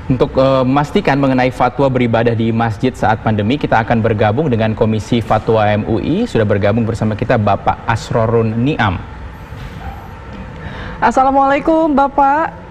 Untuk memastikan mengenai fatwa beribadah di masjid saat pandemi, kita akan bergabung dengan Komisi Fatwa MUI. Sudah bergabung bersama kita Bapak Asrorun Niam. Assalamualaikum Bapak.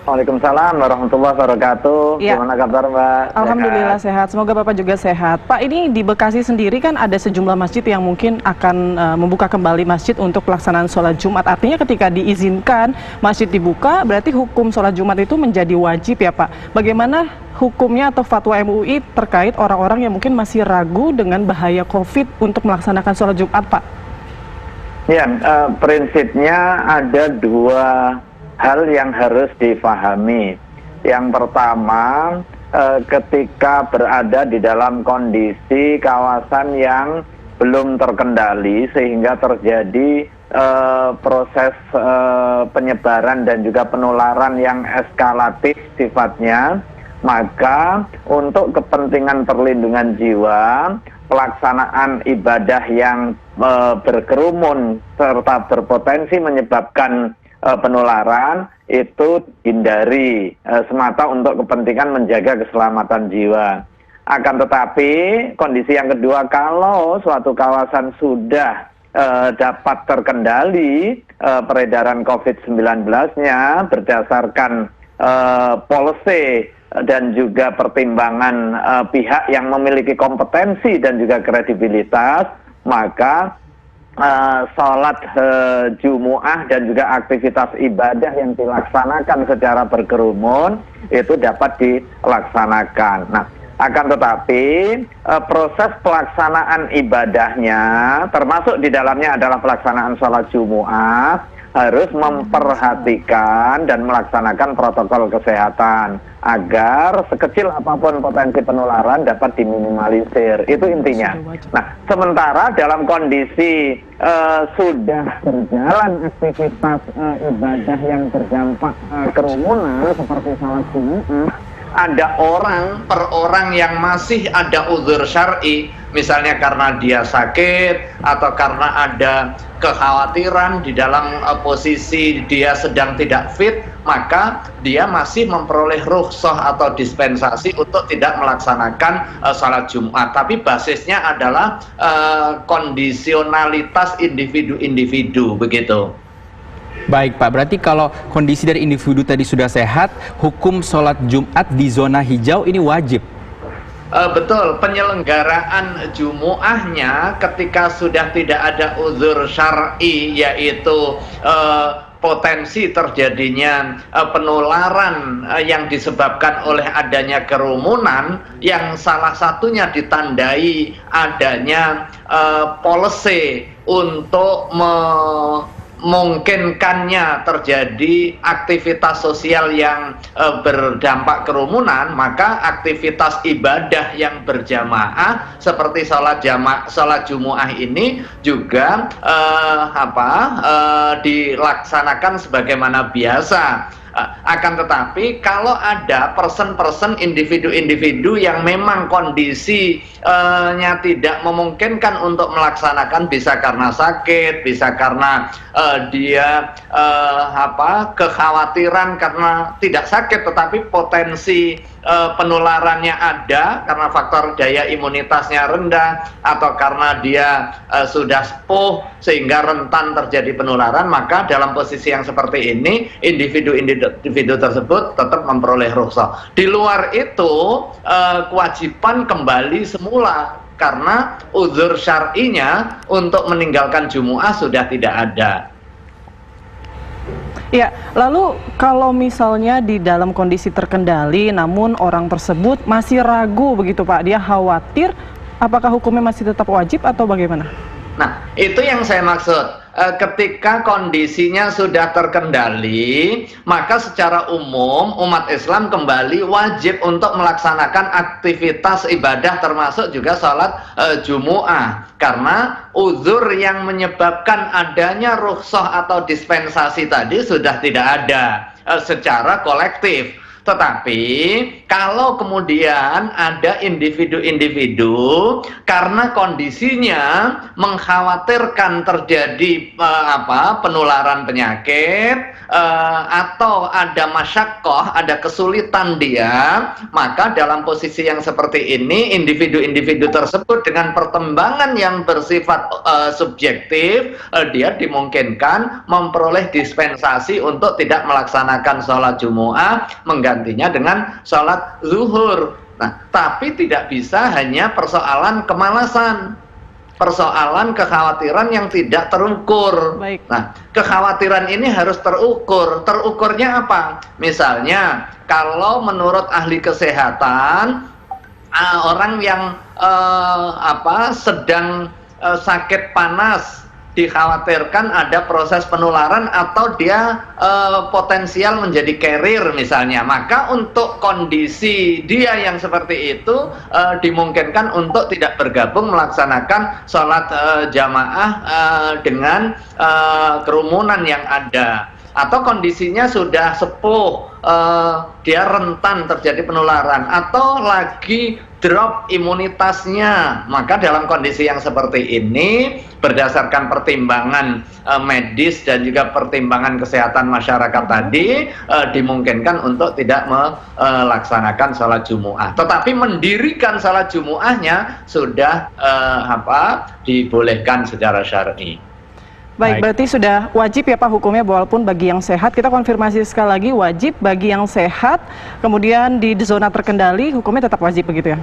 Waalaikumsalam warahmatullahi wabarakatuh. Ya. Gimana kabar Mbak? Alhamdulillah sehat. Semoga Bapak juga sehat. Pak, ini di Bekasi sendiri kan ada sejumlah masjid yang mungkin akan membuka kembali masjid untuk pelaksanaan sholat Jumat. Artinya ketika diizinkan masjid dibuka, berarti hukum sholat Jumat itu menjadi wajib ya Pak. Bagaimana hukumnya atau fatwa MUI terkait orang-orang yang mungkin masih ragu dengan bahaya COVID untuk melaksanakan sholat Jumat Pak? Ya, prinsipnya ada dua hal yang harus difahami. Yang pertama, ketika berada di dalam kondisi kawasan yang belum terkendali sehingga terjadi proses penyebaran dan juga penularan yang eskalatif sifatnya, maka untuk kepentingan perlindungan jiwa, pelaksanaan ibadah yang berkerumun serta berpotensi menyebabkan penularan itu hindari semata untuk kepentingan menjaga keselamatan jiwa. Akan tetapi kondisi yang kedua, kalau suatu kawasan sudah dapat terkendali peredaran COVID-19-nya berdasarkan policy dan juga pertimbangan pihak yang memiliki kompetensi dan juga kredibilitas, maka sholat Jumu'ah dan juga aktivitas ibadah yang dilaksanakan secara berkerumun itu dapat dilaksanakan. Nah, akan tetapi proses pelaksanaan ibadahnya, termasuk di dalamnya adalah pelaksanaan sholat Jumu'ah, harus memperhatikan dan melaksanakan protokol kesehatan agar sekecil apapun potensi penularan dapat diminimalisir. Itu intinya. Nah, sementara dalam kondisi sudah berjalan aktivitas ibadah yang berdampak kerumunan seperti sholat Jumat, ada orang per orang yang masih ada uzur syar'i, misalnya karena dia sakit atau karena ada kekhawatiran di dalam posisi dia sedang tidak fit, maka dia masih memperoleh rukhsah atau dispensasi untuk tidak melaksanakan salat Jumat. Tapi basisnya adalah kondisionalitas individu-individu, begitu. Baik Pak, berarti kalau kondisi dari individu tadi sudah sehat, hukum sholat Jumat di zona hijau ini wajib? Betul, penyelenggaraan Jumu'ahnya ketika sudah tidak ada uzur syar'i, yaitu potensi terjadinya penularan yang disebabkan oleh adanya kerumunan, yang salah satunya ditandai adanya policy untuk memungkinkannya terjadi aktivitas sosial yang berdampak kerumunan, maka aktivitas ibadah yang berjamaah seperti sholat Jumu'ah ini juga dilaksanakan sebagaimana biasa. Akan tetapi kalau ada person-person, individu-individu yang memang kondisinya tidak memungkinkan untuk melaksanakan, bisa karena sakit, bisa karena dia kekhawatiran karena tidak sakit tetapi potensi penularannya ada karena faktor daya imunitasnya rendah atau karena dia sudah sepuh sehingga rentan terjadi penularan, maka dalam posisi yang seperti ini individu tersebut tetap memperoleh rukhsah. Di luar itu kewajiban kembali semula karena uzur syar'inya untuk meninggalkan Jumu'ah sudah tidak ada. Ya, lalu kalau misalnya di dalam kondisi terkendali namun orang tersebut masih ragu begitu Pak, dia khawatir, apakah hukumnya masih tetap wajib atau bagaimana? Nah, itu yang saya maksud. Ketika kondisinya sudah terkendali, maka secara umum umat Islam kembali wajib untuk melaksanakan aktivitas ibadah termasuk juga sholat Jumu'ah, karena uzur yang menyebabkan adanya rukhsah atau dispensasi tadi sudah tidak ada secara kolektif. Tetapi kalau kemudian ada individu-individu karena kondisinya mengkhawatirkan terjadi penularan penyakit atau ada masyakoh, ada kesulitan dia, maka dalam posisi yang seperti ini individu-individu tersebut dengan pertimbangan yang bersifat subjektif, dia dimungkinkan memperoleh dispensasi untuk tidak melaksanakan sholat Jumu'ah, menggantinya dengan sholat zuhur. Nah, tapi tidak bisa hanya persoalan kemalasan, persoalan kekhawatiran yang tidak terukur. Baik. Nah, kekhawatiran ini harus terukur. Terukurnya apa? Misalnya, kalau menurut ahli kesehatan, orang yang sedang sakit panas dikhawatirkan ada proses penularan atau dia potensial menjadi carrier misalnya, maka untuk kondisi dia yang seperti itu dimungkinkan untuk tidak bergabung melaksanakan sholat jamaah dengan kerumunan yang ada. Atau kondisinya sudah sepuh, dia rentan terjadi penularan, atau lagi drop imunitasnya, maka dalam kondisi yang seperti ini berdasarkan pertimbangan medis dan juga pertimbangan kesehatan masyarakat tadi dimungkinkan untuk tidak melaksanakan sholat Jumu'ah. Tetapi mendirikan sholat Jumu'ahnya sudah dibolehkan secara syar'i. Baik, berarti sudah wajib ya Pak hukumnya, walaupun bagi yang sehat, kita konfirmasi sekali lagi, wajib bagi yang sehat, kemudian di zona terkendali hukumnya tetap wajib begitu ya?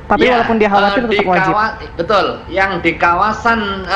Tapi ya, walaupun dia khawatir tetap wajib. Betul, yang di kawasan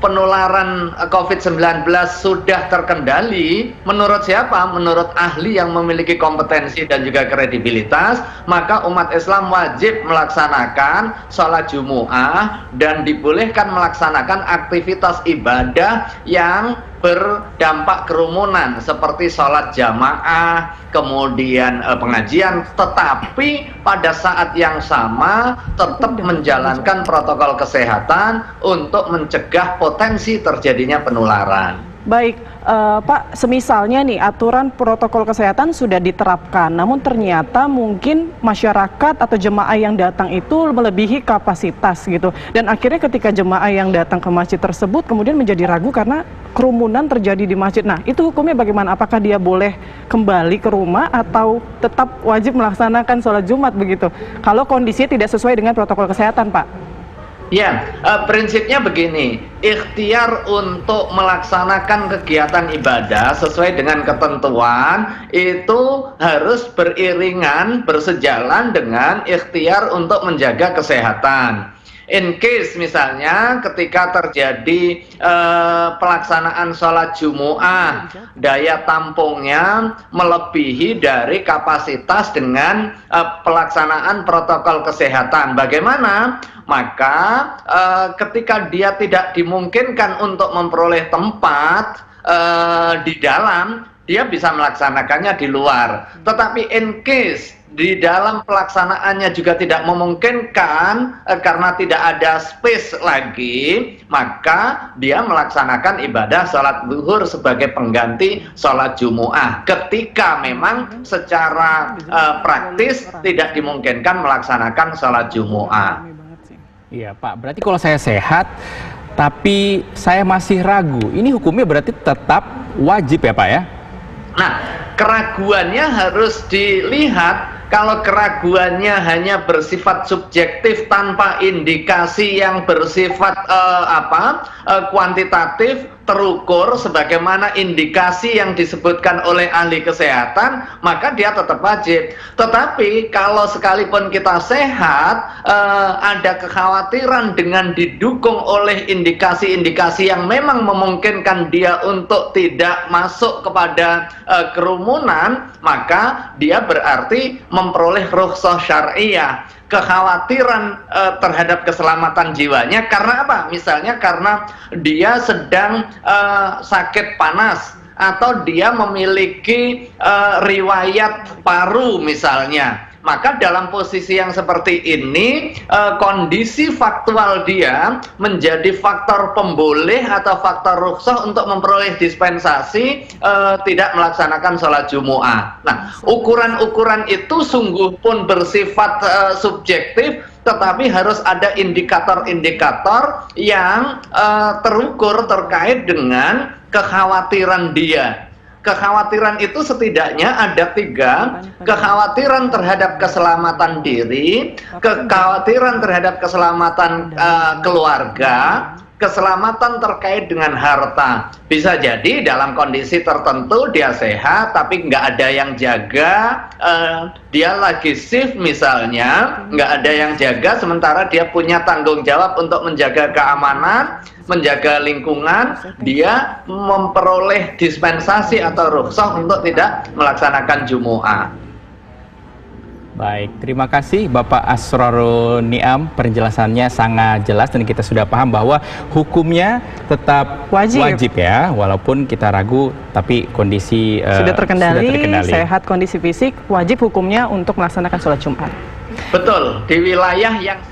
penularan COVID-19 sudah terkendali, menurut siapa? Menurut ahli yang memiliki kompetensi dan juga kredibilitas, maka umat Islam wajib melaksanakan sholat Jumu'ah dan dibolehkan melaksanakan aktivitas ibadah yang berdampak kerumunan seperti sholat jamaah, kemudian pengajian, tetapi pada saat yang sama tetap menjalankan protokol kesehatan untuk mencegah potensi terjadinya penularan. Baik, Pak, semisalnya nih aturan protokol kesehatan sudah diterapkan, namun ternyata mungkin masyarakat atau jemaah yang datang itu melebihi kapasitas gitu, dan akhirnya ketika jemaah yang datang ke masjid tersebut kemudian menjadi ragu karena kerumunan terjadi di masjid. Nah, itu hukumnya bagaimana? Apakah dia boleh kembali ke rumah atau tetap wajib melaksanakan sholat Jumat begitu, kalau kondisinya tidak sesuai dengan protokol kesehatan, Pak? Ya, prinsipnya begini, ikhtiar untuk melaksanakan kegiatan ibadah sesuai dengan ketentuan itu harus beriringan, bersejalan dengan ikhtiar untuk menjaga kesehatan. In case misalnya ketika terjadi pelaksanaan sholat Jumu'ah, daya tampungnya melebihi dari kapasitas dengan pelaksanaan protokol kesehatan. Bagaimana? Maka ketika dia tidak dimungkinkan untuk memperoleh tempat di dalam, dia bisa melaksanakannya di luar. Tetapi in case di dalam pelaksanaannya juga tidak memungkinkan karena tidak ada space lagi, maka dia melaksanakan ibadah sholat zuhur sebagai pengganti sholat Jumu'ah ketika memang secara praktis tidak dimungkinkan melaksanakan sholat Jumu'ah. Iya Pak, berarti kalau saya sehat tapi saya masih ragu, ini hukumnya berarti tetap wajib ya Pak ya? Nah, keraguannya harus dilihat. Kalau keraguannya hanya bersifat subjektif tanpa indikasi yang bersifat kuantitatif, terukur sebagaimana indikasi yang disebutkan oleh ahli kesehatan, maka dia tetap wajib. Tetapi kalau sekalipun kita sehat, ada kekhawatiran dengan didukung oleh indikasi-indikasi yang memang memungkinkan dia untuk tidak masuk kepada kerumunan, maka dia berarti memperoleh rukhsah syariah. Kekhawatiran terhadap keselamatan jiwanya karena apa? Misalnya karena dia sedang sakit panas atau dia memiliki riwayat paru misalnya. Maka dalam posisi yang seperti ini, kondisi faktual dia menjadi faktor pemboleh atau faktor rukhsah untuk memperoleh dispensasi tidak melaksanakan sholat Jumu'ah. Nah, ukuran-ukuran itu sungguh pun bersifat subjektif, tetapi harus ada indikator-indikator yang terukur terkait dengan kekhawatiran dia. Kekhawatiran itu setidaknya ada 3, kekhawatiran terhadap keselamatan diri, kekhawatiran terhadap keselamatan keluarga, keselamatan terkait dengan harta. Bisa jadi dalam kondisi tertentu dia sehat tapi nggak ada yang jaga, dia lagi shift misalnya, nggak ada yang jaga sementara dia punya tanggung jawab untuk menjaga keamanan, menjaga lingkungan, dia memperoleh dispensasi atau rukhsah untuk tidak melaksanakan Jumu'ah. Baik, terima kasih Bapak Asrorun Niam, penjelasannya sangat jelas dan kita sudah paham bahwa hukumnya tetap wajib ya, walaupun kita ragu tapi kondisi sudah terkendali, sehat kondisi fisik, wajib hukumnya untuk melaksanakan sholat Jumat. Betul, di wilayah yang